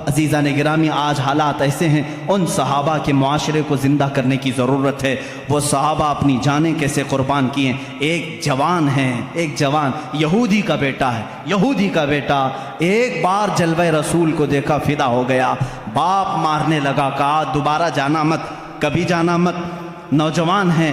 عزیزان گرامی آج حالات ایسے ہیں، ان صحابہ کے معاشرے کو زندہ کرنے کی ضرورت ہے۔ وہ صحابہ اپنی جانیں کیسے قربان کیے۔ ایک جوان ہے، ایک جوان یہودی کا بیٹا ہے، یہودی کا بیٹا ایک بار جلوہ رسول کو دیکھا فدا ہو گیا، باپ مارنے لگا، کہا دوبارہ جانا مت، کبھی جانا مت۔ نوجوان ہے،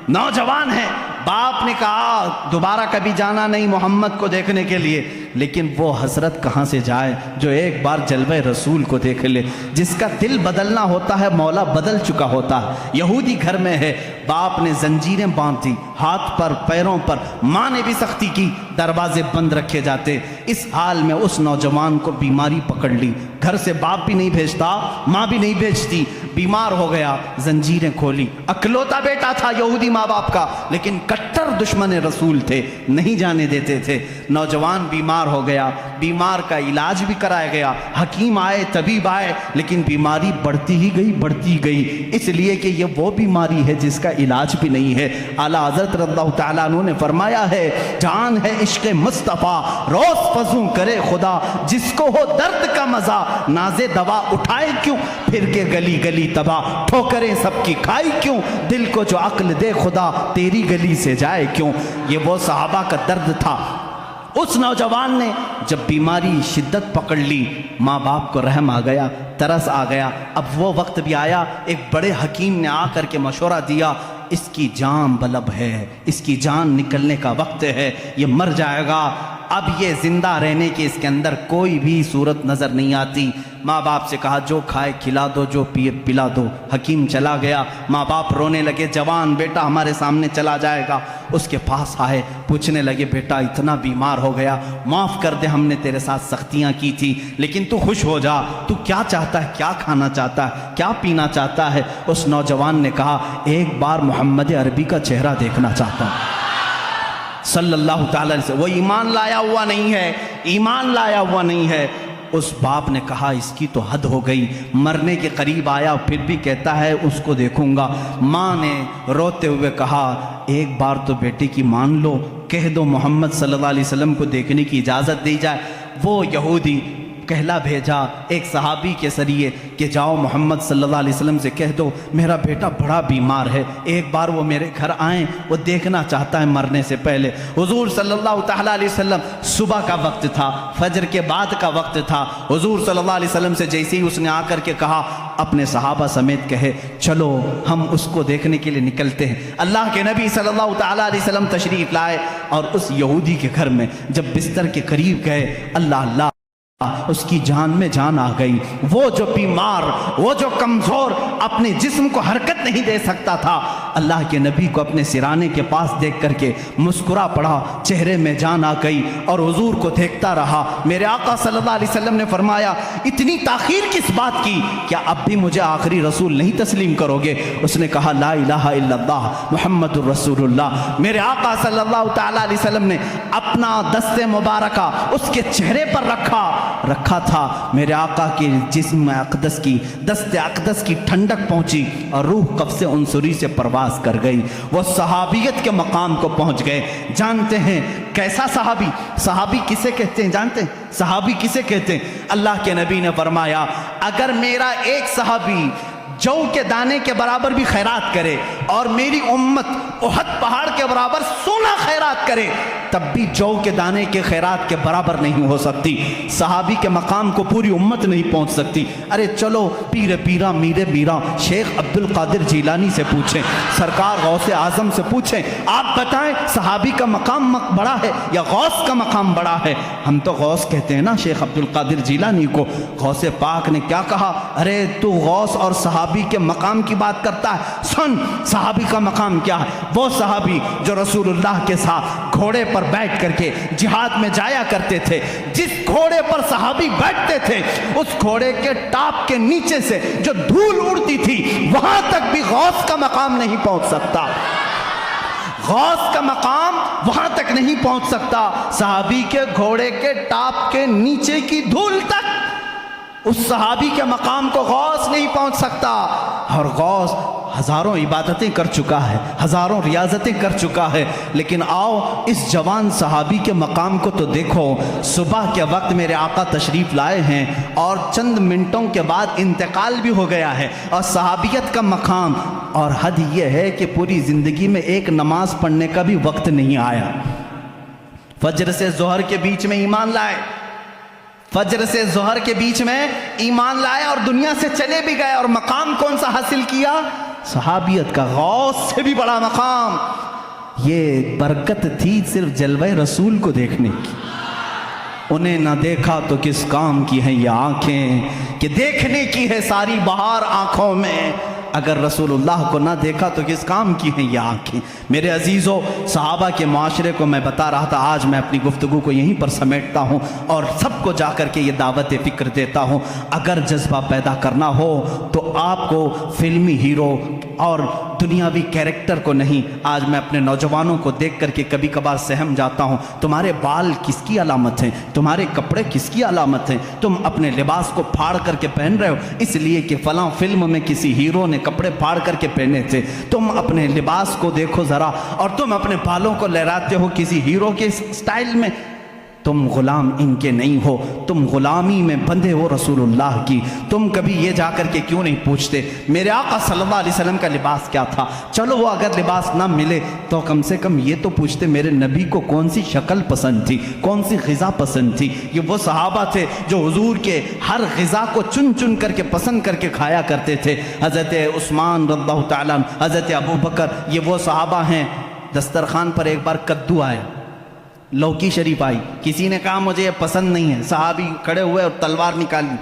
نوجوان ہے، باپ نے کہا دوبارہ کبھی جانا نہیں محمد کو دیکھنے کے لیے، لیکن وہ حسرت کہاں سے جائے جو ایک بار جلوہ رسول کو دیکھ لے۔ جس کا دل بدلنا ہوتا ہے مولا بدل چکا ہوتا ہے۔ یہودی گھر میں ہے، باپ نے زنجیریں باندھ دی ہاتھ پر پیروں پر، ماں نے بھی سختی کی، دروازے بند رکھے جاتے۔ اس حال میں اس نوجوان کو بیماری پکڑ لی، گھر سے باپ بھی نہیں بھیجتا، ماں بھی نہیں بھیجتی، بیمار ہو گیا، زنجیریں کھولی۔ اکلوتا بیٹا تھا یہودی ماں باپ کا، لیکن کٹر دشمن رسول تھے، نہیں جانے دیتے تھے۔ نوجوان بیمار ہو گیا، بیمار کا علاج بھی کرایا گیا، حکیم آئے، طبیب آئے، لیکن بیماری بڑھتی ہی گئی، بڑھتی گئی، اس لیے کہ یہ وہ بیماری ہے جس کا علاج بھی نہیں ہے۔ اعلیٰ حضرت رضی اللہ تعالیٰ عنہ نے فرمایا ہے، جان ہے عشق مصطفیٰ روز فزوں کرے خدا، جس کو ہو درد کا مزہ ناز دوا اٹھائے کیوں، پھر کے گلی گلی تباہ ٹھوکریں سب کی کھائی کیوں، دل کو جو عقل دے خدا تیری گلی سے جائے کیوں۔ یہ وہ صحابہ کا درد تھا۔ اس نوجوان نے جب بیماری شدت پکڑ لی، ماں باپ کو رحم آ گیا، ترس آ گیا۔ اب وہ وقت بھی آیا، ایک بڑے حکیم نے آ کر کے مشورہ دیا، اس کی جان بلب ہے، اس کی جان نکلنے کا وقت ہے، یہ مر جائے گا، اب یہ زندہ رہنے کی اس کے اندر کوئی بھی صورت نظر نہیں آتی۔ ماں باپ سے کہا جو کھائے کھلا دو، جو پیے پلا دو۔ حکیم چلا گیا، ماں باپ رونے لگے، جوان بیٹا ہمارے سامنے چلا جائے گا۔ اس کے پاس آئے، پوچھنے لگے بیٹا اتنا بیمار ہو گیا، معاف کر دے، ہم نے تیرے ساتھ سختیاں کی تھی، لیکن تو خوش ہو جا، تو کیا چاہتا ہے، کیا کھانا چاہتا ہے، کیا پینا چاہتا ہے؟ اس نوجوان نے کہا ایک بار محمد عربی کا چہرہ دیکھنا چاہتا ہوں صلی اللہ تعالیٰ علیہ وسلم۔ وہ ایمان لایا ہوا نہیں ہے، ایمان لایا ہوا نہیں ہے۔ اس باپ نے کہا اس کی تو حد ہو گئی، مرنے کے قریب آیا پھر بھی کہتا ہے اس کو دیکھوں گا۔ ماں نے روتے ہوئے کہا ایک بار تو بیٹے کی مان لو، کہہ دو محمد صلی اللہ علیہ وسلم کو دیکھنے کی اجازت دی جائے۔ وہ یہودی کہلا بھیجا ایک صحابی کے ذریعے کہ جاؤ محمد صلی اللہ علیہ وسلم سے کہہ دو میرا بیٹا بڑا بیمار ہے، ایک بار وہ میرے گھر آئیں، وہ دیکھنا چاہتا ہے مرنے سے پہلے۔ حضور صلی اللہ تعالیٰ علیہ وسلم، صبح کا وقت تھا، فجر کے بعد کا وقت تھا۔ حضور صلی اللہ علیہ وسلم سے جیسے ہی اس نے آ کر کے کہا اپنے صحابہ سمیت کہے چلو ہم اس کو دیکھنے کے لیے نکلتے ہیں۔ اللہ کے نبی صلی اللہ تعالیٰ علیہ وسلم تشریف لائے اور اس یہودی کے گھر میں جب بستر کے قریب گئے، اللہ اس کی جان میں جان آ گئی۔ وہ جو بیمار، وہ جو کمزور اپنے جسم کو حرکت نہیں دے سکتا تھا، اللہ کے نبی کو اپنے سرانے کے پاس دیکھ کر کے مسکرا پڑا، چہرے میں جان آ گئی اور حضور کو دیکھتا رہا۔ میرے آقا صلی اللہ علیہ وسلم نے فرمایا اتنی تاخیر کس بات کی، کیا اب بھی مجھے آخری رسول نہیں تسلیم کرو گے؟ اس نے کہا لا الہ الا اللہ محمد الرسول اللہ۔ میرے آقا صلی اللہ تعالیٰ علیہ وسلم نے اپنا دست مبارکہ اس کے چہرے پر رکھا تھا۔ میرے آقا کے جسم اقدس کی، دست اقدس کی ٹھنڈک پہنچی اور روح قبض عنصری سے پرواز کر گئی، وہ صحابیت کے مقام کو پہنچ گئے۔ جانتے ہیں کیسا صحابی؟ صحابی کسے کہتے ہیں جانتے ہیں؟ صحابی کسے کہتے ہیں؟ اللہ کے نبی نے فرمایا اگر میرا ایک صحابی جو کے دانے کے برابر بھی خیرات کرے اور میری امت احد پہاڑ کے برابر سونا خیرات کرے تب بھی جو کے دانے کے خیرات کے برابر نہیں ہو سکتی۔ صحابی کے مقام کو پوری امت نہیں پہنچ سکتی۔ ارے چلو پیر پیرا میر میرا شیخ عبد القادر جیلانی سے پوچھیں، سرکار غوث اعظم سے پوچھیں، آپ بتائیں صحابی کا مقام بڑا ہے یا غوث کا مقام بڑا ہے؟ ہم تو غوث کہتے ہیں نا شیخ عبد القادر جیلانی کو۔ غوث پاک نے کیا کہا؟ ارے تو غوث اور صحابی کے مقام کی بات کرتا ہے، سن صحابی کا مقام کیا ہے۔ وہ صحابی جو رسول اللہ کے ساتھ گھوڑے پر بیٹھ کر کے جہاد میں جایا کرتے تھے، جس گھوڑے پر صحابی بیٹھتے تھے اس گھوڑے کے ٹاپ کے نیچے سے جو دھول اڑتی تھی وہاں تک بھی غوث کا مقام نہیں پہنچ سکتا، غوث کا مقام وہاں تک نہیں پہنچ سکتا۔ صحابی کے گھوڑے کے ٹاپ کے نیچے کی دھول تک اس صحابی کے مقام کو غوث نہیں پہنچ سکتا۔ اور غوث ہزاروں عبادتیں کر چکا ہے، ہزاروں ریاضتیں کر چکا ہے، لیکن آؤ اس جوان صحابی کے مقام کو تو دیکھو۔ صبح کے وقت میرے آقا تشریف لائے ہیں اور چند منٹوں کے بعد انتقال بھی ہو گیا ہے، اور صحابیت کا مقام، اور حد یہ ہے کہ پوری زندگی میں ایک نماز پڑھنے کا بھی وقت نہیں آیا۔ فجر سے ظہر کے بیچ میں ایمان لائے، فجر سے ظہر کے بیچ میں ایمان لائے اور دنیا سے چلے بھی گئے، اور مقام کون سا حاصل کیا؟ صحابیت کا، غوث سے بھی بڑا مقام۔ یہ برکت تھی صرف جلوہ رسول کو دیکھنے کی۔ انہیں نہ دیکھا تو کس کام کی ہیں یہ آنکھیں کہ دیکھنے کی ہے ساری بہار آنکھوں میں، اگر رسول اللہ کو نہ دیکھا تو کس کام کی ہیں یہ آنکھیں۔ میرے عزیزو، صحابہ کے معاشرے کو میں بتا رہا تھا، آج میں اپنی گفتگو کو یہیں پر سمیٹتا ہوں اور سب کو جا کر کے یہ دعوت فکر دیتا ہوں۔ اگر جذبہ پیدا کرنا ہو تو آپ کو فلمی ہیرو اور دنیاوی کیریکٹر کو نہیں۔ آج میں اپنے نوجوانوں کو دیکھ کر کے کبھی کبھار سہم جاتا ہوں، تمہارے بال کس کی علامت ہیں؟ تمہارے کپڑے کس کی علامت ہیں؟ تم اپنے لباس کو پھاڑ کر کے پہن رہے ہو اس لیے کہ فلاں فلم میں کسی ہیرو نے کپڑے پھاڑ کر کے پہنے تھے۔ تم اپنے لباس کو دیکھو ذرا، اور تم اپنے بالوں کو لہراتے ہو کسی ہیرو کے سٹائل میں۔ تم غلام ان کے نہیں ہو، تم غلامی میں بندھے ہو رسول اللہ کی۔ تم کبھی یہ جا کر کے کیوں نہیں پوچھتے میرے آقا صلی اللہ علیہ وسلم کا لباس کیا تھا؟ چلو وہ اگر لباس نہ ملے تو کم سے کم یہ تو پوچھتے میرے نبی کو کون سی شکل پسند تھی، کون سی غذا پسند تھی۔ یہ وہ صحابہ تھے جو حضور کے ہر غذا کو چن چن کر کے پسند کر کے کھایا کرتے تھے۔ حضرت عثمان رضی اللہ تعالیٰ عنہ، حضرت ابو بکر، یہ وہ صحابہ ہیں۔ دسترخوان پر ایک بار کدو آئے، لوکی شریف آئی، کسی نے کہا مجھے یہ پسند نہیں ہے، صحابی کھڑے ہوئے اور تلوار نکالی،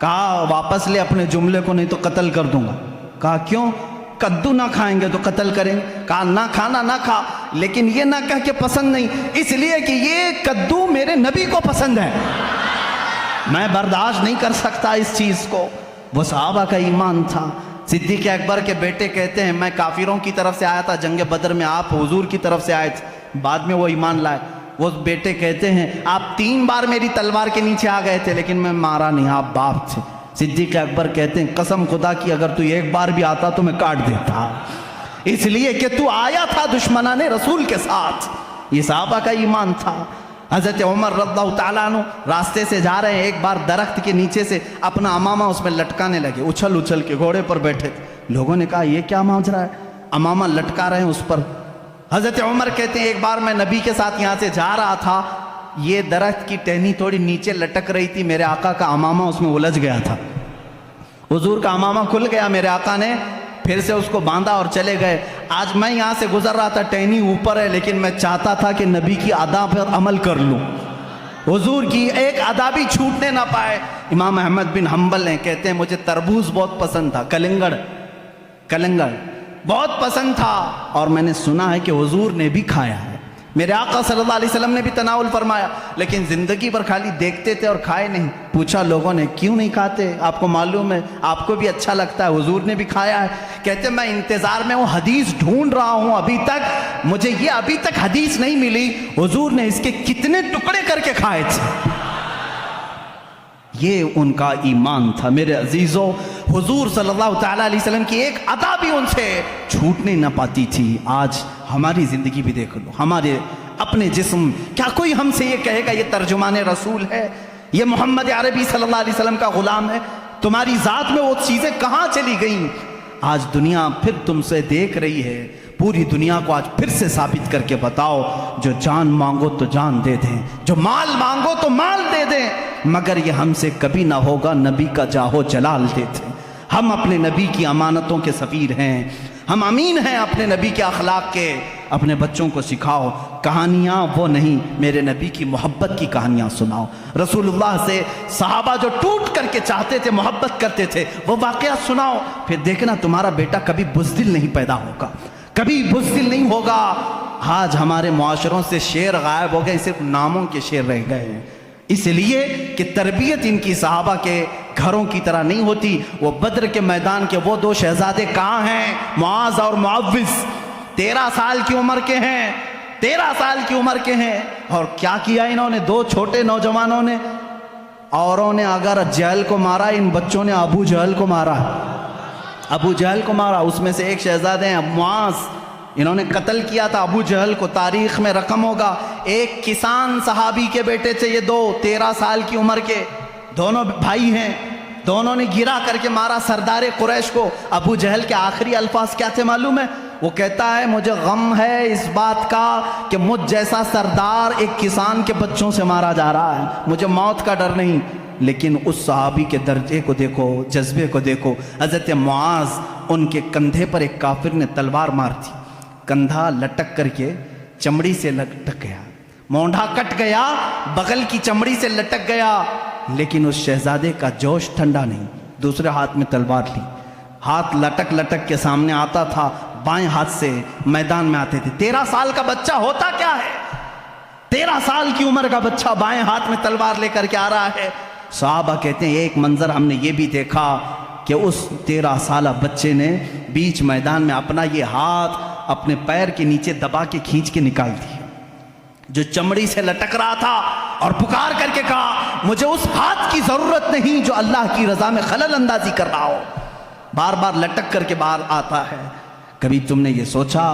کہا واپس لے اپنے جملے کو نہیں تو قتل کر دوں گا۔ کہا کیوں؟ کدو نہ کھائیں گے تو قتل کریں گے۔ کہا نہ کھانا نہ کھا، لیکن یہ نہ کہہ کہ پسند نہیں، اس لیے کہ یہ کدو میرے نبی کو پسند ہے، میں برداشت نہیں کر سکتا اس چیز کو۔ وہ صحابہ کا ایمان تھا۔ صدیق اکبر کے بیٹے کہتے ہیں میں کافروں کی طرف سے آیا تھا جنگ بدر میں، آپ حضور کی طرف سے آئے تھے، بعد میں وہ ایمان لائے۔ وہ بیٹے کہتے ہیں آپ 3 بار میری تلوار کے نیچے آ گئے تھے لیکن میں مارا نہیں، آپ باپ تھے۔ صدیق اکبر کہتے ہیں قسم خدا کی اگر تو ایک بار بھی آتا تو میں کاٹ دیتا، اس لیے کہ تو آیا تھا دشمنان رسول کے ساتھ۔ یہ صحابہ کا ایمان تھا۔ حضرت عمر رضی اللہ تعالیٰ عنہ راستے سے جا رہے ہیں، ایک بار درخت کے نیچے سے اپنا امامہ اس میں لٹکانے لگے، اچھل اچھل کے گھوڑے پر بیٹھے تھے۔ لوگوں نے کہا یہ کیا ماجرا ہے، امامہ لٹکا رہے ہیں اس پر۔ حضرت عمر کہتے ہیں ایک بار میں نبی کے ساتھ یہاں سے جا رہا تھا، یہ درخت کی ٹہنی تھوڑی نیچے لٹک رہی تھی، میرے آقا کا امامہ اس میں الجھ گیا تھا، حضور کا امامہ کھل گیا، میرے آقا نے پھر سے اس کو باندھا اور چلے گئے۔ آج میں یہاں سے گزر رہا تھا، ٹہنی اوپر ہے لیکن میں چاہتا تھا کہ نبی کی ادا پر عمل کر لوں، حضور کی ایک ادا بھی چھوٹنے نہ پائے۔ امام احمد بن حنبل ہیں، کہتے ہیں مجھے تربوز بہت پسند تھا، کلنگڑ بہت پسند تھا، اور میں نے سنا ہے کہ حضور نے بھی کھایا ہے، میرے آقا صلی اللہ علیہ وسلم نے بھی تناول فرمایا، لیکن زندگی پر خالی دیکھتے تھے اور کھائے نہیں۔ پوچھا لوگوں نے کیوں نہیں کھاتے، آپ کو معلوم ہے، آپ کو بھی اچھا لگتا ہے، حضور نے بھی کھایا ہے۔ کہتے میں انتظار میں وہ حدیث ڈھونڈ رہا ہوں، ابھی تک حدیث نہیں ملی حضور نے اس کے کتنے ٹکڑے کر کے کھائے تھے۔ یہ ان کا ایمان تھا۔ میرے عزیزو، حضور صلی اللہ تعالیٰ علیہ وسلم کی ایک ادا بھی ان سے چھوٹنے نہ پاتی تھی۔ آج ہماری زندگی بھی دیکھ لو، ہمارے اپنے جسم، کیا کوئی ہم سے یہ کہے گا یہ ترجمان رسول ہے، یہ محمد عربی صلی اللہ علیہ وسلم کا غلام ہے؟ تمہاری ذات میں وہ چیزیں کہاں چلی گئیں؟ آج دنیا پھر تم سے دیکھ رہی ہے، پوری دنیا کو آج پھر سے ثابت کر کے بتاؤ، جو جان مانگو تو جان دے دیں، جو مال مانگو تو مال دے دیں، مگر یہ ہم سے کبھی نہ ہوگا نبی کا جاہو جلال دیتے۔ ہم اپنے نبی کی امانتوں کے سفیر ہیں، ہم امین ہیں اپنے نبی کے اخلاق کے۔ اپنے بچوں کو سکھاؤ، کہانیاں وہ نہیں، میرے نبی کی محبت کی کہانیاں سناؤ۔ رسول اللہ سے صحابہ جو ٹوٹ کر کے چاہتے تھے، محبت کرتے تھے، وہ واقعات سناؤ، پھر دیکھنا تمہارا بیٹا کبھی بزدل نہیں پیدا ہوگا، کبھی بزدل نہیں ہوگا۔ آج ہمارے معاشروں سے شعر غائب ہو گئے، صرف ناموں کے شعر رہ گئے ہیں، اس لیے کہ تربیت ان کی صحابہ کے گھروں کی طرح نہیں ہوتی۔ وہ بدر کے میدان کے وہ 2 شہزادے کہاں ہیں؟ معاذ اور معوذ، 13 سال کی عمر کے ہیں، 13 سال کی عمر کے ہیں، اور کیا کیا انہوں نے؟ 2 چھوٹے نوجوانوں نے، اوروں نے اگر جہل کو مارا، ان بچوں نے ابو جہل کو مارا۔ ابو جہل کو مارا، اس میں سے ایک شہزادے ہیں معاذ، انہوں نے قتل کیا تھا ابو جہل کو، تاریخ میں رقم ہوگا۔ ایک کسان صحابی کے بیٹے تھے یہ دو، 13 سال کی عمر کے، دونوں بھائی ہیں، دونوں نے گرا کر کے مارا سردار قریش کو۔ ابو جہل کے آخری الفاظ کیا تھے معلوم ہے؟ وہ کہتا ہے مجھے غم ہے اس بات کا کہ مجھ جیسا سردار ایک کسان کے بچوں سے مارا جا رہا ہے، مجھے موت کا ڈر نہیں۔ لیکن اس صحابی کے درجے کو دیکھو، جذبے کو دیکھو۔ حضرت معاذ، ان کے کندھے پر ایک کافر نے تلوار مار دی، کندھا لٹک کر کے چمڑی سے لٹک گیا، مونڈھا کٹ گیا، بغل کی چمڑی سے لٹک گیا، لیکن اس شہزادے کا جوش ٹھنڈا نہیں، دوسرے ہاتھ میں تلوار لی، ہاتھ لٹک لٹک کے سامنے آتا تھا، بائیں ہاتھ سے میدان میں آتے تھے۔ 13 سال کا بچہ ہوتا کیا ہے؟ 13 سال کی عمر کا بچہ بائیں ہاتھ میں تلوار لے کر کے آ رہا ہے۔ صحابہ کہتے ہیں ایک منظر ہم نے یہ بھی دیکھا کہ اس 13 سالہ بچے نے بیچ میدان میں اپنا یہ ہاتھ اپنے پیر کے نیچے دبا کے کھینچ کے نکال دیا جو چمڑی سے لٹک رہا تھا، اور پکار کر کے کہا مجھے اس ہاتھ کی ضرورت نہیں جو اللہ کی رضا میں خلل اندازی کر رہا ہو۔ بار بار لٹک کر کے باہر آتا ہے۔ کبھی تم نے یہ سوچا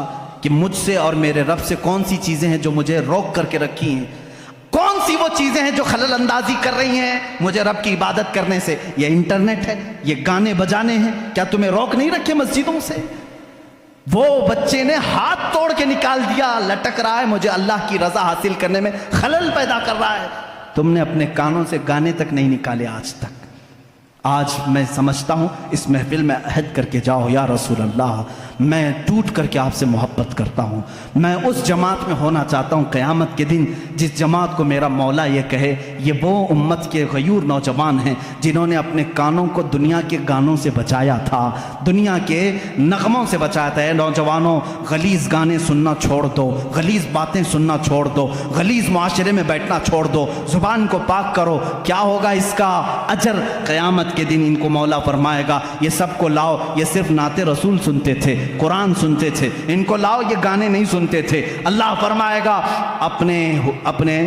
کہ مجھ سے اور میرے رب سے کون سی چیزیں ہیں جو مجھے روک کر کے رکھی ہیں؟ کون سی وہ چیزیں ہیں جو خلل اندازی کر رہی ہیں مجھے رب کی عبادت کرنے سے؟ یہ انٹرنیٹ ہے، یہ گانے بجانے ہیں، کیا تمہیں روک نہیں رکھے مسجدوں سے؟ وہ بچے نے ہاتھ توڑ کے نکال دیا، لٹک رہا ہے، مجھے اللہ کی رضا حاصل کرنے میں خلل پیدا کر رہا ہے۔ تم نے اپنے کانوں سے گانے تک نہیں نکالے آج تک۔ آج میں سمجھتا ہوں اس محفل میں عہد کر کے جاؤ، یا رسول اللہ میں ٹوٹ کر کے آپ سے محبت کرتا ہوں، میں اس جماعت میں ہونا چاہتا ہوں قیامت کے دن جس جماعت کو میرا مولا یہ کہے یہ وہ امت کے غیور نوجوان ہیں جنہوں نے اپنے کانوں کو دنیا کے گانوں سے بچایا تھا، دنیا کے نغموں سے بچایا تھا۔ اے نوجوانوں، غلیظ گانے سننا چھوڑ دو، غلیظ باتیں سننا چھوڑ دو، غلیظ معاشرے میں بیٹھنا چھوڑ دو، زبان کو پاک کرو۔ کیا ہوگا اس کا اجر؟ قیامت کے دن ان کو مولا فرمائے گا یہ سب کو لاؤ، یہ صرف نعت رسول سنتے تھے، قرآن سنتے تھے، ان کو لاؤ یہ گانے نہیں سنتے تھے۔ اللہ فرمائے گا اپنے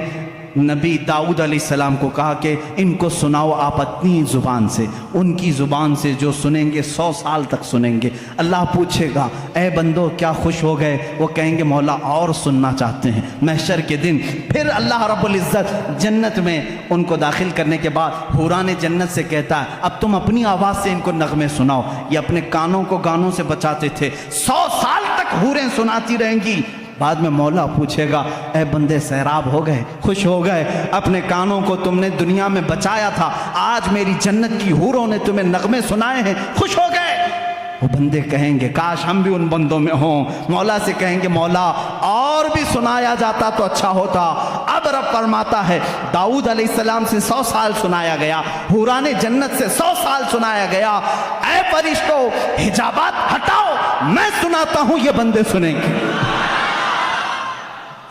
نبی داؤد علیہ السلام کو کہا کہ ان کو سناؤ آپ اپنی زبان سے، ان کی زبان سے جو سنیں گے 100 سال تک سنیں گے۔ اللہ پوچھے گا اے بندو کیا خوش ہو گئے؟ وہ کہیں گے مولا اور سننا چاہتے ہیں۔ محشر کے دن پھر اللہ رب العزت جنت میں ان کو داخل کرنے کے بعد حوران جنت سے کہتا ہے اب تم اپنی آواز سے ان کو نغمے سناؤ۔ یہ اپنے کانوں کو گانوں سے بچاتے تھے، 100 سال تک حوریں سناتی رہیں گی۔ بعد میں مولا پوچھے گا اے بندے سیراب ہو گئے، خوش ہو گئے؟ اپنے کانوں کو تم نے دنیا میں بچایا تھا، آج میری جنت کی حوروں نے تمہیں نغمے سنائے ہیں، خوش ہو گئے؟ وہ بندے کہیں گے کاش ہم بھی ان بندوں میں ہوں۔ مولا سے کہیں گے مولا اور بھی سنایا جاتا تو اچھا ہوتا۔ اب رب فرماتا ہے داؤد علیہ السلام سے 100 سال سنایا گیا، حوران جنت سے 100 سال سنایا گیا۔ اے فرشتوں حجابات ہٹاؤ، میں سناتا ہوں، یہ بندے سنیں گے۔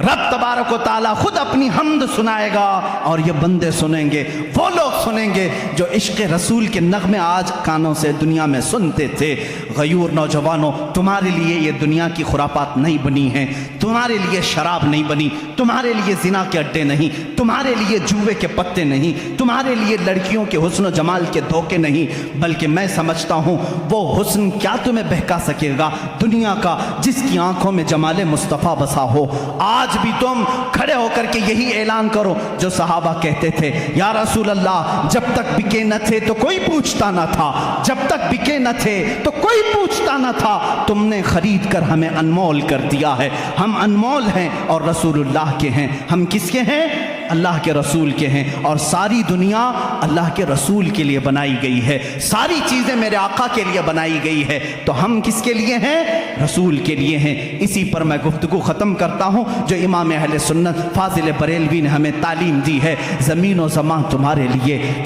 رب تبارک و تعالیٰ خود اپنی حمد سنائے گا اور یہ بندے سنیں گے، وہ لوگ سنیں گے جو عشق رسول کے نغمے آج کانوں سے دنیا میں سنتے تھے۔ غیور نوجوانوں، تمہارے لیے یہ دنیا کی خرافات نہیں بنی ہیں، تمہارے لیے شراب نہیں بنی، تمہارے لیے زنا کے اڈے نہیں، تمہارے لیے جوے کے پتے نہیں، تمہارے لیے لڑکیوں کے حسن و جمال کے دھوکے نہیں، بلکہ میں سمجھتا ہوں وہ حسن کیا تمہیں بہکا سکے گا دنیا کا جس کی آنکھوں میں جمال مصطفیٰ بسا ہو۔ آج بھی تم کھڑے ہو کر کے یہی اعلان کرو جو صحابہ کہتے تھے یا رسول اللہ جب تک بکے نہ تھے تو کوئی پوچھتا نہ تھا، جب تک بکے نہ تھے تو کوئی پوچھتا نہ تھا، تم نے خرید کر ہمیں انمول کر دیا ہے۔ ہم انمول ہیں اور رسول اللہ کے ہیں۔ ہم کس کے ہیں؟ اللہ کے رسول کے ہیں، اور ساری دنیا اللہ کے رسول کے لیے بنائی گئی ہے، ساری چیزیں میرے آقا کے لیے بنائی گئی ہے، تو ہم کس کے لیے ہیں؟ رسول کے لیے ہیں۔ اسی پر میں گفتگو ختم کرتا ہوں جو امام اہل سنت فاضل بریلوی نے ہمیں تعلیم دی ہے، زمین و زمان تمہارے لیے